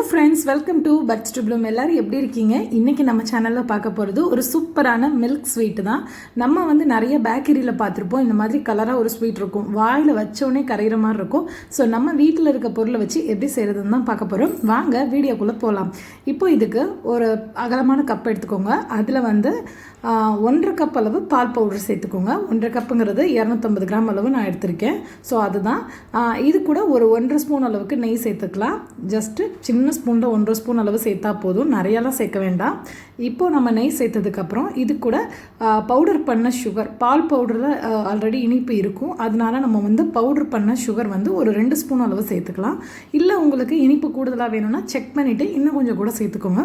Friends, welcome to Buds to Bloom. எல்லோரும் எப்படி இருக்கீங்க? இன்றைக்கி நம்ம சேனலில் பார்க்க போகிறது ஒரு சூப்பரான மில்க் ஸ்வீட்டு தான். நம்ம நிறைய பேக்கரியில் பார்த்துருப்போம். இந்த மாதிரி கலராக ஒரு ஸ்வீட் இருக்கும், வாயில் வச்சோடனே கரைகிற மாதிரி இருக்கும். ஸோ நம்ம வீட்டில் இருக்க பொருளை வச்சு எப்படி செய்கிறதுன்னு தான் பார்க்க போகிறோம். வாங்க வீடியோக்குள்ளே போகலாம். இப்போ இதுக்கு ஒரு அகலமான கப் எடுத்துக்கோங்க. அதில் 1.5 கப் அளவு பால் பவுடர் சேர்த்துக்கோங்க. 1.5 கப்புங்கிறது 250 கிராம் அளவு நான் எடுத்திருக்கேன். ஸோ அதுதான். இது கூட ஒரு 1.5 ஸ்பூன் அளவுக்கு நெய் சேர்த்துக்கலாம். ஜஸ்ட்டு சின்ன ஸ்பூனில் 1.5 ஸ்பூன் அளவு சேர்த்தா போதும், நிறையாலாம் சேர்க்க வேண்டாம். இப்போது நம்ம நெய் சேர்த்ததுக்கப்புறம் இது கூட பவுடர் பண்ண சுகர், பால் பவுடரில் ஆல்ரெடி இனிப்பு இருக்கும், அதனால நம்ம பவுடர் பண்ண சுகர் ஒரு 2 ஸ்பூன் அளவு சேர்த்துக்கலாம். இல்லை உங்களுக்கு இனிப்பு கூடுதலாக வேணும்னா செக் பண்ணிவிட்டு இன்னும் கொஞ்சம் கூட சேர்த்துக்கோங்க.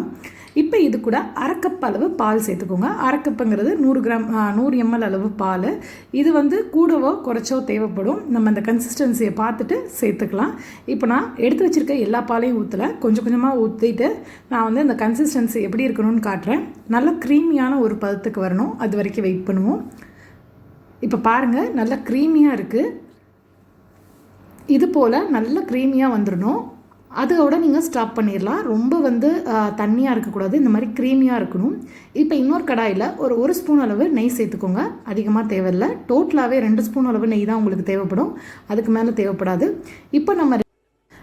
இப்போ இது கூட 1/2 கப் அளவு பால் சேர்த்துக்கோங்க. 1/2 கப்புங்கிறது 100 ml அளவு பால். இது கூடவோ குறைச்சோ தேவைப்படும். நம்ம அந்த கன்சிஸ்டன்சியை பார்த்துட்டு சேர்த்துக்கலாம். இப்போ நான் எடுத்து வச்சுருக்க எல்லா பாலையும் ஊற்றலை, கொஞ்சம் கொஞ்சமாக ஊற்றிட்டு நான் இந்த கன்சிஸ்டன்சி எப்படி இருக்கணும்னு காட்டுறேன். நல்லா க்ரீமியான ஒரு பதத்துக்கு வரணும், அது வரைக்கும் வெயிட் பண்ணுவோம். இப்போ பாருங்கள், நல்லா க்ரீமியாக இருக்குது. இது போல் நல்லா க்ரீமியாக வந்துடணும். அதோட நீங்கள் ஸ்டாப் பண்ணிடலாம். ரொம்ப தண்ணியாக இருக்கக்கூடாது, இந்த மாதிரி க்ரீமியாக இருக்கணும். இப்போ இன்னொரு கடாயில் ஒரு 1 ஸ்பூன் அளவு நெய் சேர்த்துக்கோங்க. அதிகமாக தேவையில்லை. டோட்டலாகவே 2 ஸ்பூன் அளவு நெய் தான் உங்களுக்கு தேவைப்படும், அதுக்கு மேலே தேவைப்படாது. இப்போ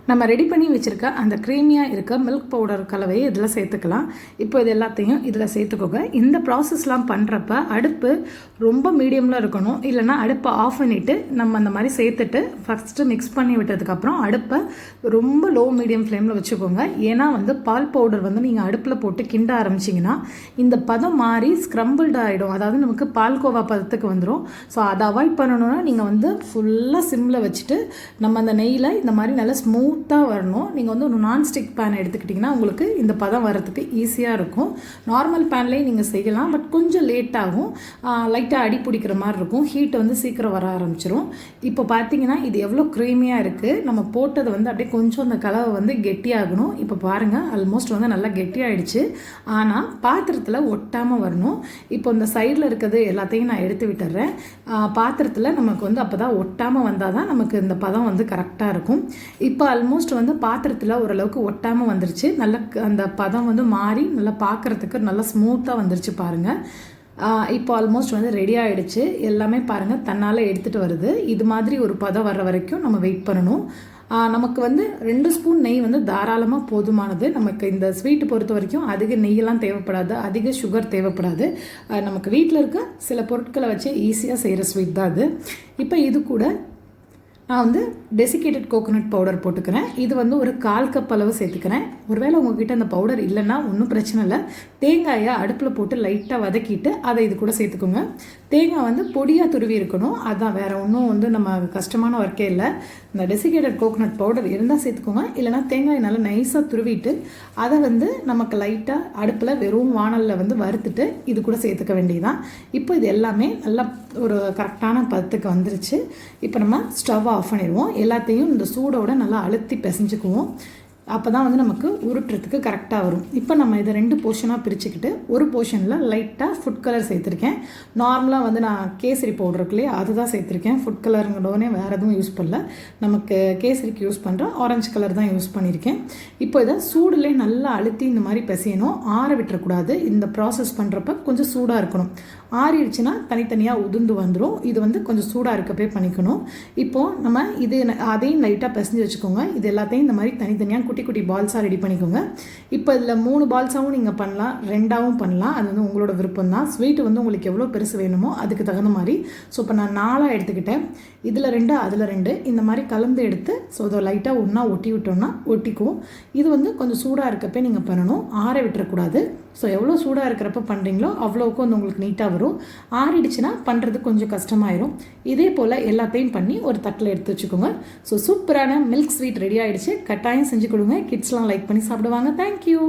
நம்ம ரெடி பண்ணி வச்சுருக்க அந்த க்ரீமியாக இருக்க மில்க் பவுடர் கலவையை இதில் சேர்த்துக்கலாம். இப்போ இது எல்லாத்தையும் இதில் சேர்த்துக்கோங்க. இந்த ப்ராசஸ்லாம் பண்ணுறப்ப அடுப்பு ரொம்ப மீடியமில் இருக்கணும், இல்லைனா அடுப்பை ஆஃப் பண்ணிவிட்டு நம்ம அந்த மாதிரி சேர்த்துட்டு ஃபஸ்ட்டு மிக்ஸ் பண்ணி விட்டதுக்கப்புறம் அடுப்பை ரொம்ப லோ மீடியம் ஃப்ளேமில் வச்சுக்கோங்க. ஏன்னா பால் பவுடர் நீங்கள் அடுப்பில் போட்டு கிண்ட ஆரம்பிச்சிங்கன்னா இந்த பதம் மாறி ஸ்க்ரம்பிள்டு ஆகிடும், அதாவது நமக்கு பால்கோவா பதத்துக்கு வந்துடும். ஸோ அதை அவாய்ட் பண்ணணுன்னா நீங்கள் ஃபுல்லாக சிம்மில் வச்சுட்டு நம்ம அந்த நெய்யில் இந்த மாதிரி நல்லா ஸ்மூத்தாக வரணும். நீங்கள் ஒரு நான்ஸ்டிக் பேன் எடுத்துக்கிட்டிங்கன்னா உங்களுக்கு இந்த பதம் வரதுக்கு ஈஸியாக இருக்கும். நார்மல் பேன்லேயே நீங்கள் செய்யலாம், பட் கொஞ்சம் லேட் ஆகும், லைட்டாக அடி பிடிக்கிற மாதிரி இருக்கும், ஹீட் சீக்கிரம் வர ஆரம்பிச்சிடும். இப்போ பார்த்தீங்கன்னா இது எவ்வளோ க்ரீமியாக இருக்குது. நம்ம போட்டது அப்படியே கொஞ்சம் அந்த கலவை கெட்டியாகணும். இப்போ பாருங்கள், ஆல்மோஸ்ட் நல்லா கெட்டியாகிடுச்சு. ஆனால் பாத்திரத்தில் ஒட்டாமல் வரணும். இப்போ இந்த சைடில் இருக்கிறது எல்லாத்தையும் நான் எடுத்து விட்டுறேன். பாத்திரத்தில் நமக்கு அப்போ தான் ஒட்டாமல் வந்தால் தான் நமக்கு இந்த பதம் கரெக்டாக இருக்கும். இப்போ ஆல்மோஸ்ட் பாத்திரத்தில் ஓரளவுக்கு ஒட்டாமல் வந்துருச்சு. நல்லா அந்த பதம் மாறி நல்லா பார்க்குறதுக்கு நல்லா ஸ்மூத்தாக வந்துருச்சு பாருங்கள். இப்போ ஆல்மோஸ்ட் ரெடி ஆகிடுச்சு. எல்லாமே பாருங்கள் தன்னால் எடுத்துகிட்டு வருது. இது மாதிரி ஒரு பதம் வர்ற வரைக்கும் நம்ம வெயிட் பண்ணணும். நமக்கு 2 ஸ்பூன் நெய் தாராளமாக போதுமானது. நமக்கு இந்த ஸ்வீட்டு பொறுத்த வரைக்கும் அதிக நெய்யெல்லாம் தேவைப்படாது, அதிக சுகர் தேவைப்படாது. நமக்கு வீட்டில் இருக்க சில பொருட்களை வச்சு ஈஸியாக செய்கிற ஸ்வீட் தான் அது. இப்போ இது கூட நான் டெசிகேட்டட் கோகோனட் பவுடர் போட்டுக்கிறேன். இது ஒரு 1/4 கப் அளவு சேர்த்துக்கிறேன். ஒருவேளை உங்ககிட்ட அந்த பவுடர் இல்லைன்னா ஒன்றும் பிரச்சனை இல்லை. தேங்காயை அடுப்பில் போட்டு லைட்டாக வதக்கிட்டு அதை இது கூட சேர்த்துக்கோங்க. தேங்காய் பொடியாக துருவி இருக்கணும், அதுதான், வேறு ஒன்றும் நம்ம கஷ்டமான ஒர்க்கே இல்லை. இந்த டெசிகேட்டட் கோகோனட் பவுடர் இருந்தால் சேர்த்துக்கோங்க, இல்லைனா தேங்காயை நல்லா நைஸாக துருவிட்டு அதை நமக்கு லைட்டாக அடுப்பில் வெறும் வானலில் வறுத்துட்டு இது கூட சேர்த்துக்க வேண்டியதுதான். இப்போ இது எல்லாமே நல்லா ஒரு கரெக்டான பதத்துக்கு வந்துருச்சு. இப்போ நம்ம ஸ்டவ் ஆஃப் பண்ணிடுவோம். எல்லாத்தையும் இந்த சூடோடு நல்லா அழுத்தி பிசைஞ்சுக்குவோம். அப்போ தான் நமக்கு உருட்டுறதுக்கு கரெக்டாக வரும். இப்போ நம்ம இதை 2 போர்ஷனாக பிரிச்சுக்கிட்டு ஒரு போர்ஷனில் லைட்டாக ஃபுட் கலர் சேர்த்துருக்கேன். நார்மலாக நான் கேசரி பவுடர் இருக்கு இல்லையா, அதுதான் சேர்த்துருக்கேன். ஃபுட் கலருங்கடோடனே வேறு எதுவும் யூஸ் பண்ணல. நமக்கு கேசரிக்கு யூஸ் பண்ணுற ஆரஞ்சு கலர் தான் யூஸ் பண்ணியிருக்கேன். இப்போ இதை சூடுலேயே நல்லா அழுத்தி இந்த மாதிரி பிசையணும், ஆற விட்டுறக்கூடாது. இந்த ப்ராசஸ் பண்ணுறப்ப கொஞ்சம் சூடாக இருக்கணும். ஆறிடுச்சுன்னா தனித்தனியாக உதிர்ந்து வந்துடும். இது கொஞ்சம் சூடாக இருக்கப்பே பண்ணிக்கணும். இப்போது நம்ம அதையும் லைட்டாக பிசைஞ்சு வச்சுக்கோங்க. இது எல்லாத்தையும் இந்த மாதிரி தனித்தனியாக குட்டி குட்டி பால்ஸாக ரெடி பண்ணிக்கோங்க. இப்போ இதில் 3 பால்ஸாகவும் நீங்கள் பண்ணலாம், 2ஆகவும் பண்ணலாம். அது உங்களோட விருப்பம் தான். ஸ்வீட்டு உங்களுக்கு எவ்வளோ பெருசு வேணுமோ அதுக்கு தகுந்த மாதிரி. ஸோ இப்போ நான் 4ஆக எடுத்துக்கிட்டேன். இதில் 2 அதில் 2 இந்த மாதிரி கலந்து எடுத்து ஸோ அதை லைட்டாக ஒன்றா ஒட்டி விட்டோம்னா ஒட்டிக்கும். இது கொஞ்சம் சூடாக இருக்கப்போ நீங்கள் பண்ணணும், ஆற விட்டுறக்கூடாது. ஸோ எவ்வளோ சூடாக இருக்கிறப்ப பண்ணுறீங்களோ அவ்வளோக்கு உங்களுக்கு நீட்டாக வரும். ஆறிடுச்சுன்னா பண்ணுறது கொஞ்சம் கஷ்டமாயிரும். இதே போல் எல்லாத்தையும் பண்ணி ஒரு தட்டில் எடுத்து வச்சுக்கோங்க. ஸோ சூப்பரான மில்க் ஸ்வீட் ரெடி ஆகிடுச்சு. கட்டாயம் செஞ்சு கொடுங்க. கிட்ஸ்லாம் லைக் பண்ணி சாப்பிடுவாங்க. தேங்க்யூ.